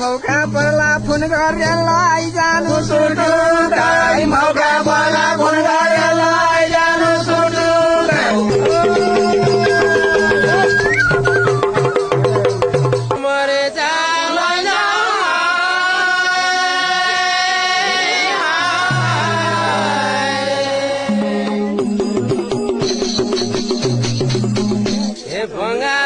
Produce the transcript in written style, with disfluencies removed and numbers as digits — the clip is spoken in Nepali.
मौका पर्ला फोन गरेलाई जानु सुटुकाई मौका पर्ला फोन गरेलाई जानु सुटुकाई मरे जालन हे भंगा